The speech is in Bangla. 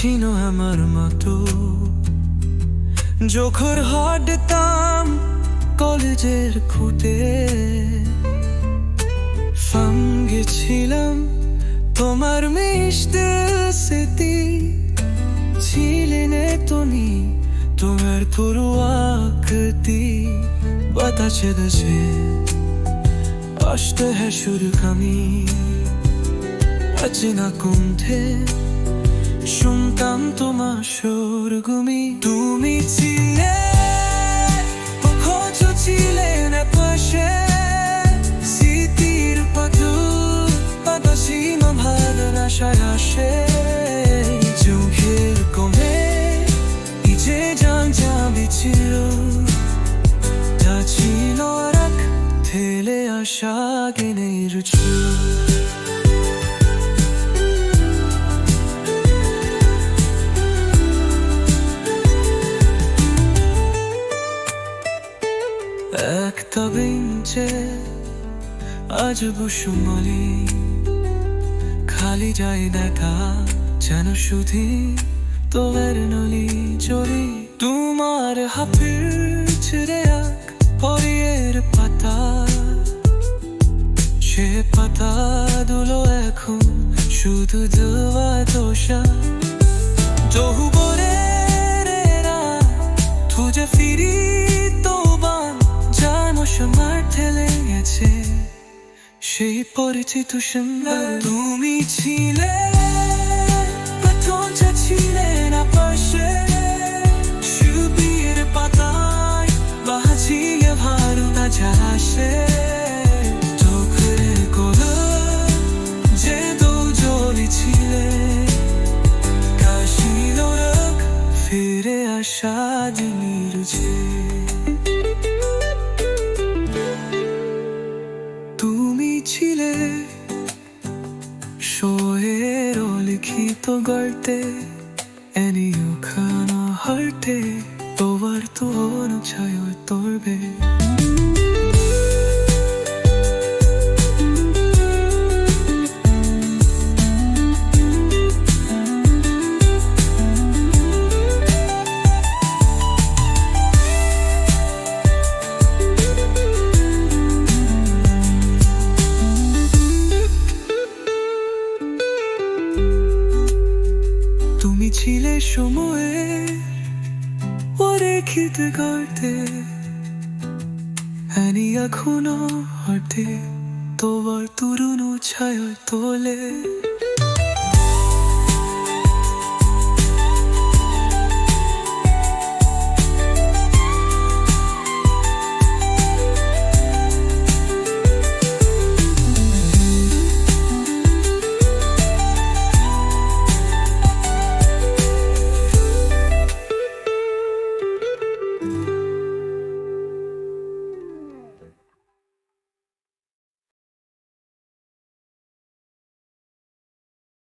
ছিল আমার মতো, যখন হাঁটতাম কলেজের খুঁটে, গেছিলাম তোমার মিষ্টি স্মৃতি। ছিলেন তুমি তোমার পুরো आकृति, বাতাসে দেশে আসতে হ্যাঁ শুরু কামি, অচেনা কণ্ঠে শুনতাম তোমার সুরগুমি। তুমি ছিলে অথচ ছিলে না পাশে, স্মৃতির পাদসীমা ভালোবাসায় আসে, চোখের কোণে যে জান যাবি ছিল, যা ছিল রাখ ঠেলে আসা জ্ঞানের চুল। একটা বেঞ্চে আজ বসুমলি, খালি যায় দেখা যেন শুধু তোমার নলি চলি। তোমার হাফের ছেড়ে এক পরিয়ের পাতা, সে পাতা দুলো এখন শুধু দেওয়া দোষা। যৌবনের তুঝে ফিরি তোবান, যেন সময় ঠেলে গেছে সেই পরিচিত সুন্দর। তুমি ছিলে অথচ ছিলে না পাশে, সুবীর পাতায় বাজিয়ে ভালোবাসা আসে, চোখের কোণে যে দোল জ্বলেছিলে, কাশিল রাখ ফিরে আসা দিনের যে। তুমি ছিলে শোয়ের লিখিত গল্পে, এনেও খানা হারতে তোমার তো অনুছায় তোরবে। তুমি ছিলে সময়ের অরেখিত গর্তে, আমি এখনো হাঁটে তোমার তরুণ ছায়া তোলে।